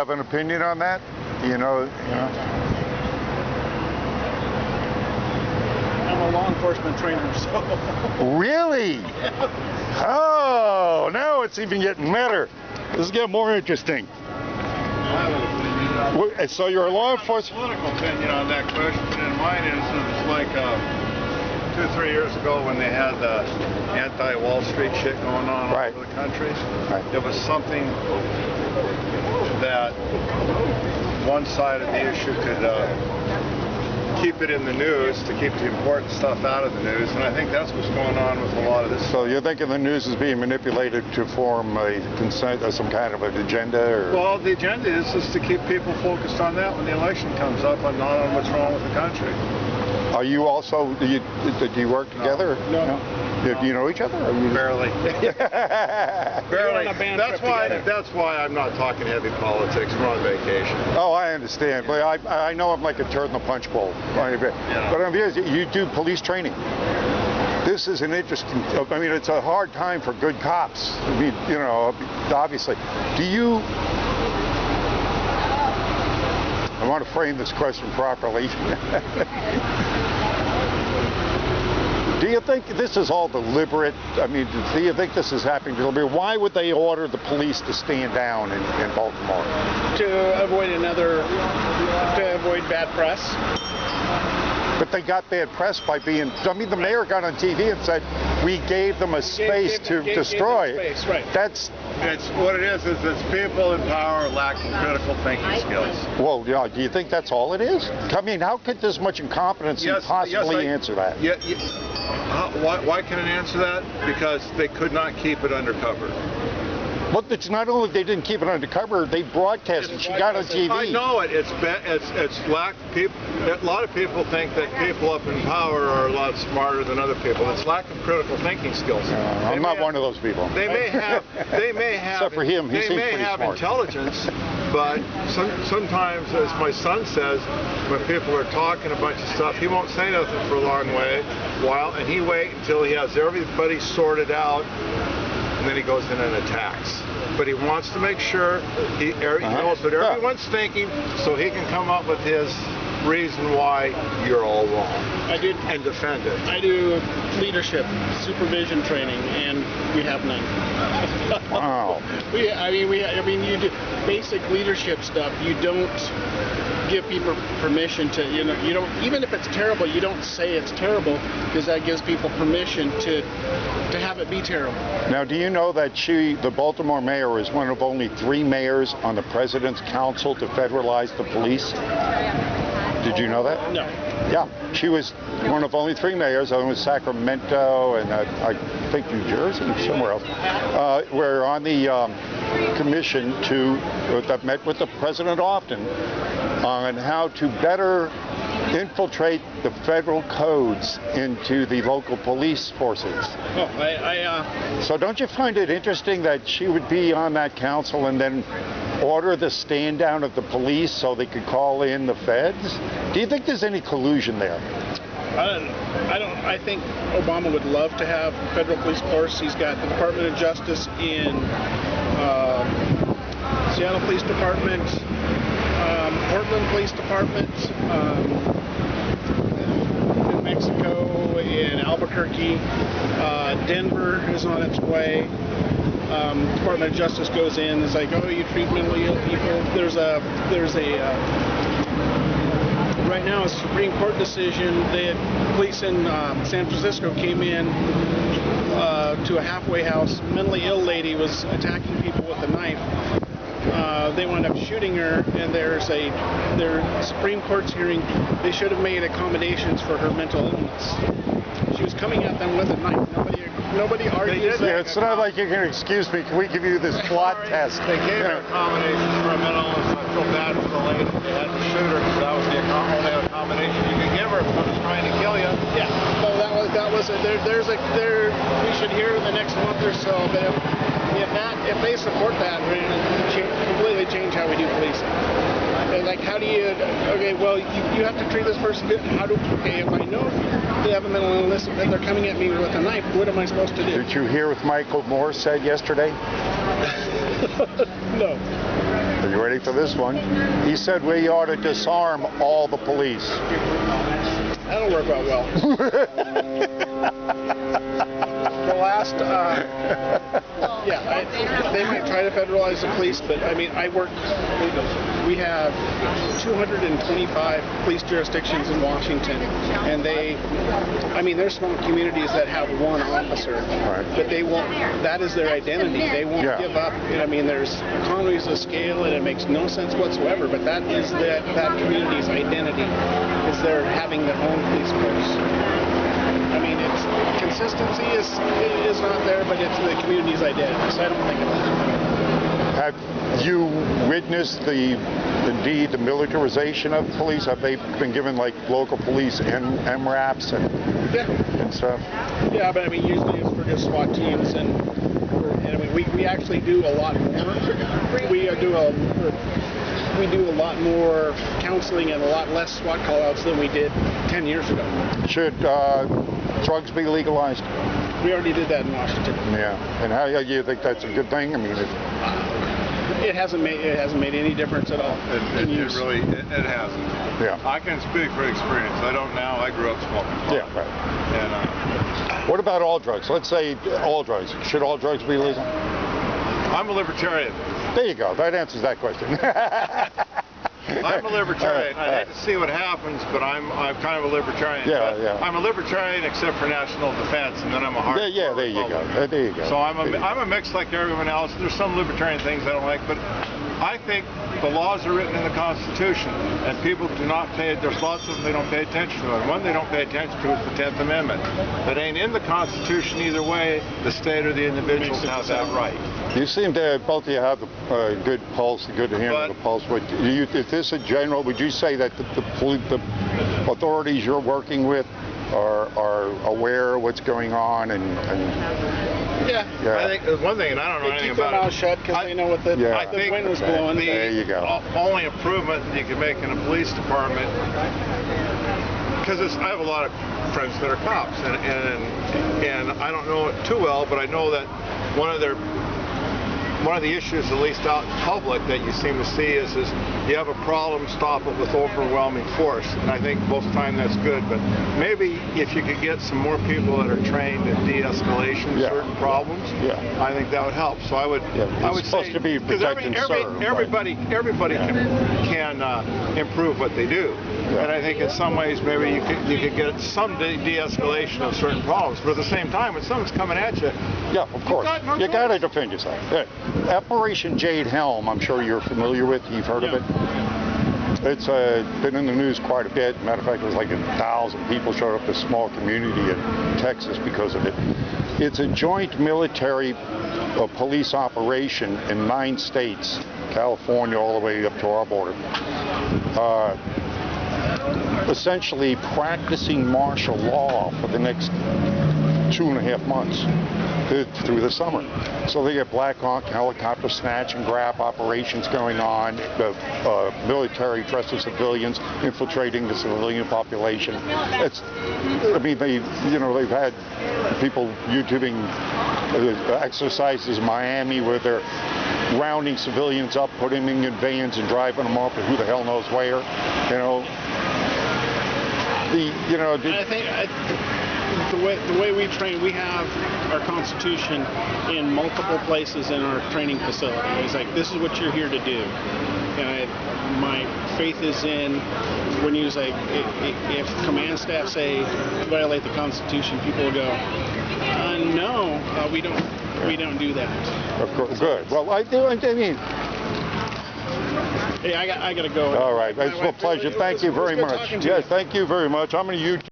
Have an opinion on that? You know. I'm a law enforcement trainer, so. Really? Yeah. Oh, now it's even getting better. This is getting more interesting. So you're a law enforcement. Political opinion on that question, and mine is it's like 2 or 3 years ago when they had the anti-Wall Street shit going on all over the country. Right. It was something that one side of the issue could keep it in the news, to keep the important stuff out of the news, and I think that's what's going on with a lot of this. So you're thinking the news is being manipulated to form a some kind of an agenda? Or? Well, the agenda is to keep people focused on that when the election comes up, and not on what's wrong with the country. Are you also, do you work together? No. Do you know each other? Or you... Barely. Barely. That's why I'm not talking heavy politics. We're on vacation. Oh, I understand. But I know I'm like a turd in the punch bowl. Yeah. But I'm here, you do police training. This is an interesting, I mean, it's a hard time for good cops. I mean, you know, obviously. I want to frame this question properly. Do you think this is all deliberate? I mean, do you think this is happening deliberately? Why would they order the police to stand down in Baltimore? To avoid bad press. But they got bad press by being, I mean, the mayor got on TV and said, we gave them a space to destroy. Space, right. It's what it is it's people in power lacking critical thinking skills. Well, yeah, do you think that's all it is? I mean, how could this much incompetency possibly answer that? Why can it answer that? Because they could not keep it undercover. Well, it's not only they didn't keep it undercover, they broadcast it. She got on TV. I know it. It's lack people. A lot of people think that people up in power are a lot smarter than other people. It's lack of critical thinking skills. I'm not one of those people. They may have. Except for him, he seems pretty smart. Intelligence, but sometimes, as my son says, when people are talking a bunch of stuff, he won't say nothing for a long while, and he wait until he has everybody sorted out. And then he goes in and attacks. But he wants to make sure he knows what everyone's thinking, so he can come up with his reason why you're all wrong. And defend it. I do leadership supervision training, and we have none. Wow. You do basic leadership stuff. You don't give people permission to, you don't, even if it's terrible, you don't say it's terrible, because that gives people permission to have it be terrible. Now, do you know that the Baltimore mayor is one of only 3 mayors on the president's council to federalize the police? Did you know that? No. Yeah, she was one of only 3 mayors. One was Sacramento and I think New Jersey, somewhere else. We're on the commission that met with the president often on how to better infiltrate the federal codes into the local police forces. So don't you find it interesting that she would be on that council and then order the stand down of the police so they could call in the feds? Do you think there's any collusion there? I think Obama would love to have federal police force. He's got the Department of Justice in Seattle Police Department, Portland Police Department, New Mexico, in Albuquerque, Denver is on its way. Department of Justice goes in. It's like, oh, you treat mentally ill people. There's a right now a Supreme Court decision that police in San Francisco came in to a halfway house. Mentally ill lady was attacking people with a knife. They wound up shooting her, and their Supreme Court's hearing, they should have made accommodations for her mental illness. She was coming at them with a knife. Nobody argues that. Yeah, it's not like you can excuse me. Can we give you this plot test? They gave her accommodations for a mental illness. I feel bad for the lady. They had to shoot her because that was the only accommodation you could give her if someone was trying to kill you. Yeah. So we should hear in the next month or so. But if they support that, we're going to completely change how we do policing. And like, how do you? Okay, well, you have to treat this person good. Okay, if I know they have a mental illness and they're coming at me with a knife, what am I supposed to do? Did you hear what Michael Moore said yesterday? No. Are you ready for this one? He said we ought to disarm all the police. That'll work out well. The last, they might try to federalize the police, but I mean, we have 225 police jurisdictions in Washington, and there's small communities that have one officer, right, but they won't, that is their identity. They won't give up. I mean, there's economies of scale, and it makes no sense whatsoever, but that is that community's identity, is they're having their own police force. I mean, it's consistency is not there, but it's the community's identity. So I don't think it'll happen. Have you witnessed the militarization of police? Have they been given like local police MRAPs and stuff? Yeah, but I mean, usually it's for just SWAT teams, and I mean, we actually do a lot more. We do a lot more counseling and a lot less SWAT call-outs than we did 10 years ago. Should drugs be legalized? We already did that in Washington. Yeah, and how do you think that's a good thing? I mean, it hasn't made any difference at all. It really hasn't. Yeah. I can speak from experience. I don't now. I grew up smoking pot. Yeah, right. And what about all drugs? Let's say all drugs. Should all drugs be legal? I'm a libertarian. There you go. That answers that question. I'm a libertarian. I hate to see what happens, but I'm kind of a libertarian. Yeah. I'm a libertarian except for national defense, and then I'm a hard. Yeah, there you go. There you go. So I'm a mix like everyone else. There's some libertarian things I don't like, but I think the laws are written in the Constitution, and people do not pay. There's lots of them they don't pay attention to. And one they don't pay attention to is the 10th Amendment. That ain't in the Constitution either way. The state or the individuals have that right. You seem to both of you have a good pulse, a good handle of the pulse. Is this a general? Would you say that the authorities you're working with are aware of what's going on Yeah. I think there's one thing, and I don't know anything about it. They keep their mouth shut because they know what the wind was blowing. There you go. Only improvement you can make in a police department, because I have a lot of friends that are cops, and I don't know it too well, but I know that one of the issues, at least out in public, that you seem to see is you have a problem, stop it with overwhelming force. And I think most of the time that's good, but maybe if you could get some more people that are trained in de-escalation of certain problems, I think that would help. So I would supposed say, to be protect and serve. Everybody can improve what they do. And I think in some ways maybe you could get some de-escalation of certain problems. But at the same time, when someone's coming at you, of course, you got to defend yourself. Operation Jade Helm, I'm sure you're familiar with. You've heard of it. It's been in the news quite a bit. Matter of fact, it was like 1,000 people showed up in a small community in Texas because of it. It's a joint military police operation in 9 states, California all the way up to our border. Essentially practicing martial law for the next 2.5 months through the summer. So they get Black Hawk helicopter snatch and grab operations going on, the military dressed as civilians infiltrating the civilian population. They've had people YouTubing exercises in Miami where they're rounding civilians up, putting them in vans and driving them off to who the hell knows where, I think the way we train, we have our Constitution in multiple places in our training facility. It's like, this is what you're here to do. And my faith is in when you say, if command staff say violate the Constitution, people will go, no, we don't do that. Of course, good. Well, I mean. Hey, I got to go. All right. It's a pleasure. Thank you very much. Yes, thank you very much. I'm going to YouTube.